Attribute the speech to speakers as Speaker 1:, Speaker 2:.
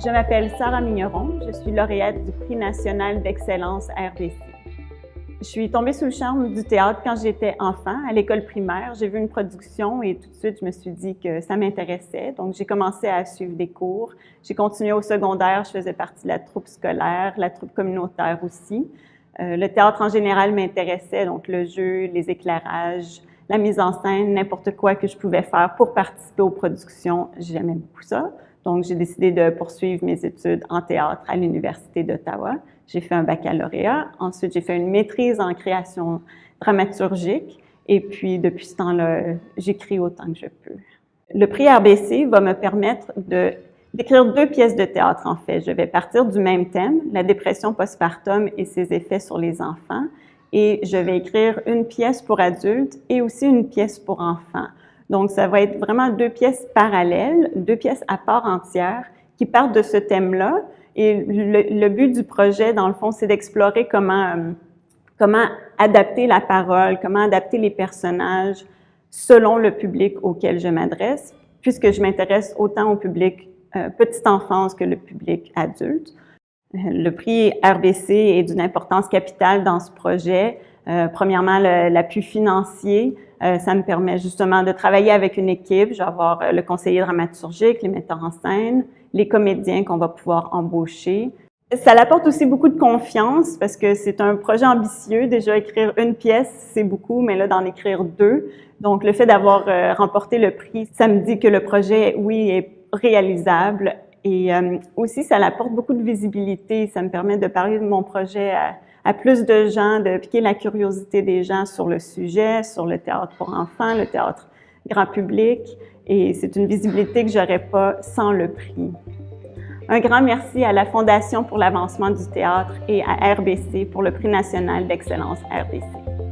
Speaker 1: Je m'appelle Sarah Migneron, je suis lauréate du Prix national d'excellence RDC. Je suis tombée sous le charme du théâtre quand j'étais enfant, à l'école primaire. J'ai vu une production et tout de suite, je me suis dit que ça m'intéressait. Donc, j'ai commencé à suivre des cours. J'ai continué au secondaire, je faisais partie de la troupe scolaire, la troupe communautaire aussi. Le théâtre en général m'intéressait, donc le jeu, les éclairages, la mise en scène, n'importe quoi que je pouvais faire pour participer aux productions, j'aimais beaucoup ça. Donc, j'ai décidé de poursuivre mes études en théâtre à l'Université d'Ottawa. J'ai fait un baccalauréat. Ensuite, j'ai fait une maîtrise en création dramaturgique. Et puis, depuis ce temps-là, j'écris autant que je peux. Le prix RBC va me permettre d'écrire 2 pièces de théâtre, en fait. Je vais partir du même thème, la dépression postpartum et ses effets sur les enfants. Et je vais écrire une pièce pour adultes et aussi une pièce pour enfants. Donc, ça va être vraiment 2 pièces parallèles, 2 pièces à part entière qui partent de ce thème-là. Et le but du projet, dans le fond, c'est d'explorer comment adapter la parole, comment adapter les personnages selon le public auquel je m'adresse, puisque je m'intéresse autant au public petite enfance que le public adulte. Le prix RBC est d'une importance capitale dans ce projet. Premièrement, l'appui financier. Ça me permet justement de travailler avec une équipe. Je vais avoir le conseiller dramaturgique, les metteurs en scène, les comédiens qu'on va pouvoir embaucher. Ça l'apporte aussi beaucoup de confiance parce que c'est un projet ambitieux. Déjà, écrire une pièce, c'est beaucoup, mais là, d'en écrire 2. Donc, le fait d'avoir remporté le prix, ça me dit que le projet, oui, est réalisable. Et aussi, ça l'apporte beaucoup de visibilité. Ça me permet de parler de mon projet à plus de gens, de piquer la curiosité des gens sur le sujet, sur le théâtre pour enfants, le théâtre grand public. Et c'est une visibilité que j'aurais pas sans le prix. Un grand merci à la Fondation pour l'avancement du théâtre et à RBC pour le Prix national d'excellence RBC.